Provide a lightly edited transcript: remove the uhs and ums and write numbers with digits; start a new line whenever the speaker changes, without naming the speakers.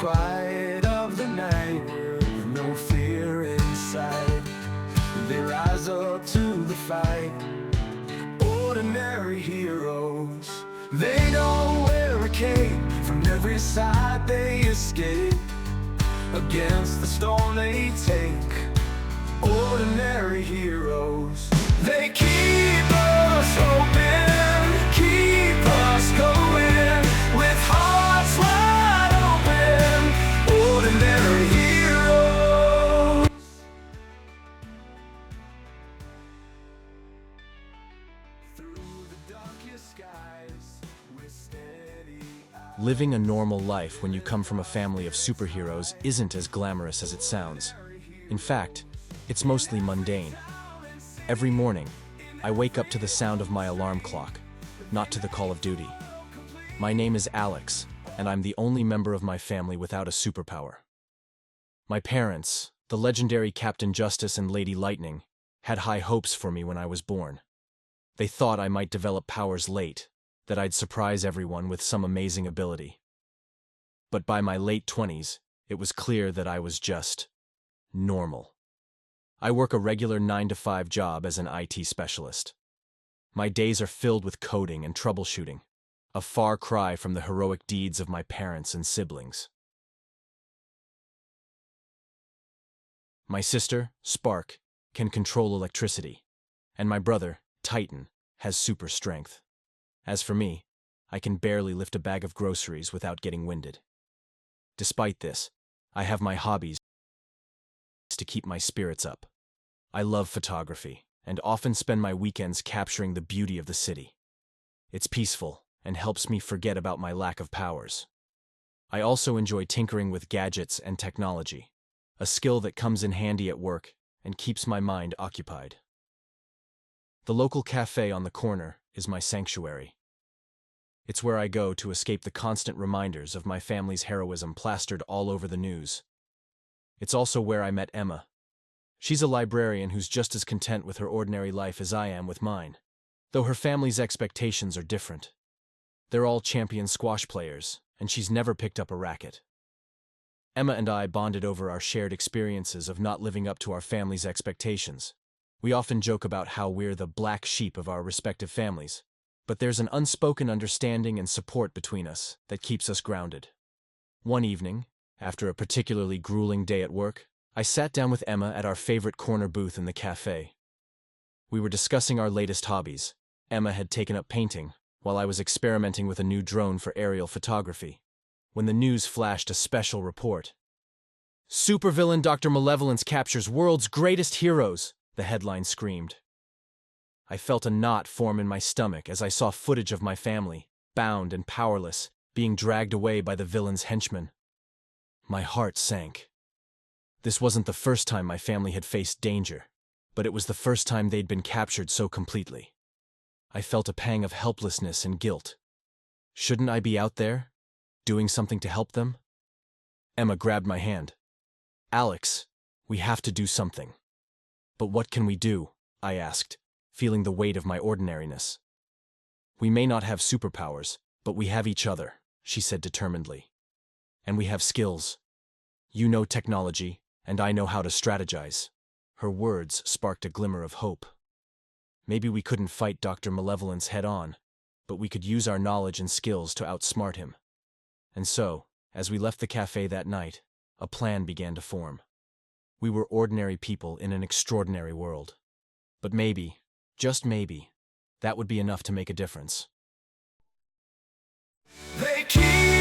quiet of the night, with no fear inside, they rise up to the fight. Ordinary heroes, they don't wear a cape. From every side they escape, against the storm they take. Ordinary heroes, they keep us hoping, keep us going, with hearts wide open. Ordinary heroes. Through the darkest skies, with steady eyes.
Living a normal life when you come from a family of superheroes isn't as glamorous as it sounds. In fact, it's mostly mundane. Every morning, I wake up to the sound of my alarm clock, not to the call of duty. My name is Alex, and I'm the only member of my family without a superpower. My parents, the legendary Captain Justice and Lady Lightning, had high hopes for me when I was born. They thought I might develop powers late, that I'd surprise everyone with some amazing ability. But by my late 20s, it was clear that I was just normal. I work a regular 9-to-5 job as an IT specialist. My days are filled with coding and troubleshooting, a far cry from the heroic deeds of my parents and siblings. My sister, Spark, can control electricity, and my brother, Titan, has super strength. As for me, I can barely lift a bag of groceries without getting winded. Despite this, I have my hobbies to keep my spirits up. I love photography, and often spend my weekends capturing the beauty of the city. It's peaceful, and helps me forget about my lack of powers. I also enjoy tinkering with gadgets and technology, a skill that comes in handy at work and keeps my mind occupied. The local cafe on the corner is my sanctuary. It's where I go to escape the constant reminders of my family's heroism plastered all over the news. It's also where I met Emma. She's a librarian who's just as content with her ordinary life as I am with mine, though her family's expectations are different. They're all champion squash players, and she's never picked up a racket. Emma and I bonded over our shared experiences of not living up to our family's expectations. We often joke about how we're the black sheep of our respective families, but there's an unspoken understanding and support between us that keeps us grounded. One evening, after a particularly grueling day at work, I sat down with Emma at our favorite corner booth in the cafe. We were discussing our latest hobbies. Emma had taken up painting, while I was experimenting with a new drone for aerial photography, when the news flashed a special report. "Supervillain Dr. Malevolence captures world's greatest heroes," the headline screamed. I felt a knot form in my stomach as I saw footage of my family, bound and powerless, being dragged away by the villain's henchmen. My heart sank. This wasn't the first time my family had faced danger, but it was the first time they'd been captured so completely. I felt a pang of helplessness and guilt. Shouldn't I be out there, doing something to help them? Emma grabbed my hand. "Alex, we have to do something." "But what can we do?" I asked, feeling the weight of my ordinariness. "We may not have superpowers, but we have each other," she said determinedly. "And we have skills. You know technology, and I know how to strategize." Her words sparked a glimmer of hope. Maybe we couldn't fight Dr. Malevolence head-on, but we could use our knowledge and skills to outsmart him. And so, as we left the cafe that night, a plan began to form. We were ordinary people in an extraordinary world. But maybe, just maybe, that would be enough to make a difference.
They keep